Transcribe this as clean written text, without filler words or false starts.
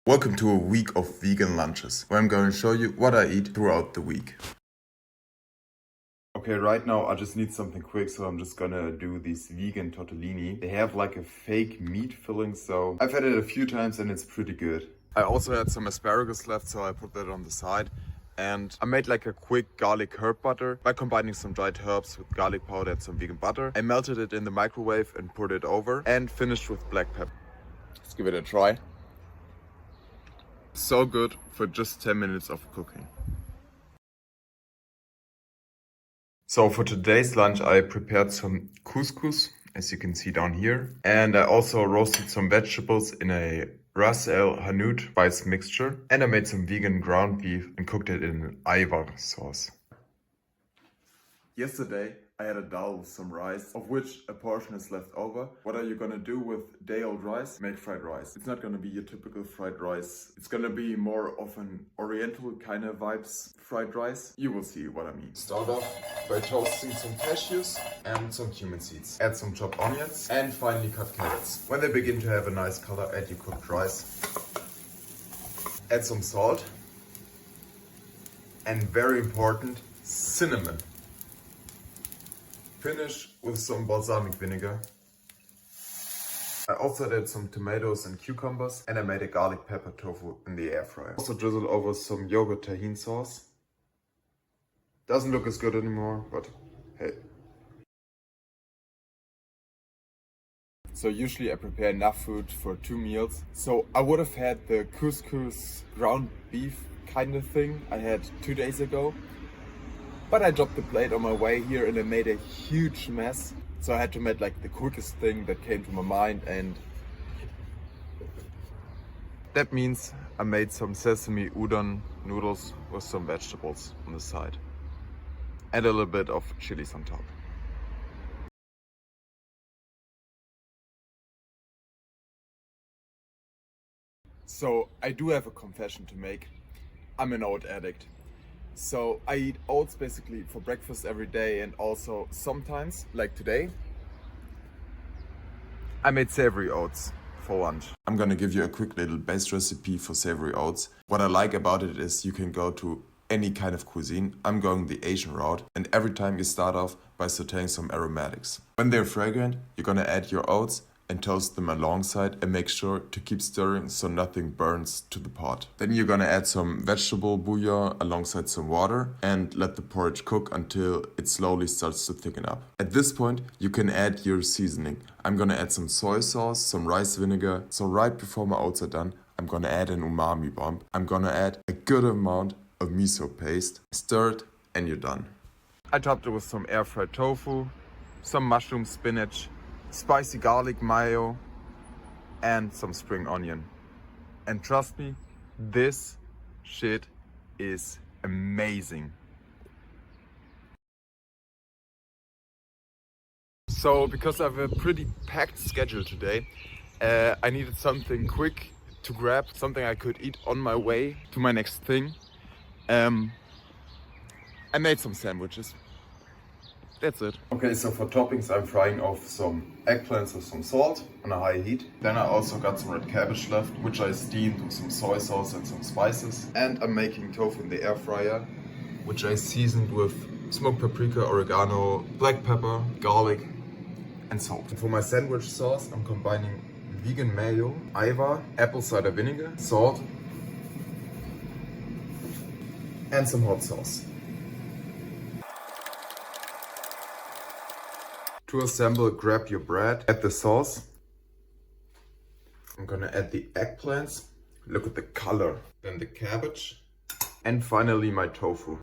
Welcome to a week of vegan lunches, where I'm going to show you what I eat throughout the week. Okay, right now I just need something quick, so I'm just gonna do these vegan tortellini. They have like a fake meat filling, so I've had it a few times and it's pretty good. I also had some asparagus left, so I put that on the side. And I made like a quick garlic herb butter by combining some dried herbs with garlic powder and some vegan butter. I melted it in the microwave and poured it over and finished with black pepper. Let's give it a try. So good for just 10 minutes of cooking. So for today's lunch I prepared some couscous, as you can see down here. And I also roasted some vegetables in a Raz-el-Hanout spice mixture. And I made some vegan ground beef and cooked it in an ayvar sauce. Yesterday I had a dal with some rice, of which a portion is left over. What are you gonna do with day-old rice? Make fried rice. It's not gonna be your typical fried rice. It's gonna be more of an Oriental kind of vibes fried rice. You will see what I mean. Start off by toasting some cashews and some cumin seeds. Add some chopped onions and finely cut carrots. When they begin to have a nice color, add your cooked rice. Add some salt. And very important, cinnamon. Finish with some balsamic vinegar. I also added some tomatoes and cucumbers, and I made a garlic pepper tofu in the air fryer. Also drizzle over some yogurt tahini sauce. Doesn't look as good anymore, but hey. So usually I prepare enough food for 2 meals. So I would have had the couscous ground beef kind of thing I had 2 days ago. But I dropped the plate on my way here and I made a huge mess. So I had to make like the quickest thing that came to my mind, and that means I made some sesame udon noodles with some vegetables on the side. And a little bit of chilies on top. So I do have a confession to make. I'm an oat addict. So I eat oats basically for breakfast every day, and also sometimes, like today, I made savory oats for lunch. I'm gonna give you a quick little base recipe for savory oats. What I like about it is you can go to any kind of cuisine. I'm going the Asian route, and every time you start off by sauteing some aromatics. When they're fragrant, you're gonna add your oats and toast them alongside, and make sure to keep stirring so nothing burns to the pot. Then you're gonna add some vegetable bouillon alongside some water and let the porridge cook until it slowly starts to thicken up. At this point, you can add your seasoning. I'm gonna add some soy sauce, some rice vinegar. So right before my oats are done, I'm gonna add an umami bomb. I'm gonna add a good amount of miso paste. Stir it and you're done. I topped it with some air fried tofu, some mushroom spinach, spicy garlic mayo, and some spring onion. And trust me, this shit is amazing. So because I have a pretty packed schedule today, I needed something quick to grab, something I could eat on my way to my next thing. I made some sandwiches. That's it. Okay, so for toppings I'm frying off some eggplants with some salt on a high heat. Then I also got some red cabbage left, which I steamed with some soy sauce and some spices. And I'm making tofu in the air fryer, which I seasoned with smoked paprika, oregano, black pepper, garlic and salt. And for my sandwich sauce I'm combining vegan mayo, ayvar, apple cider vinegar, salt and some hot sauce. To assemble, grab your bread, add the sauce. I'm gonna add the eggplants. Look at the color. Then the cabbage. And finally my tofu.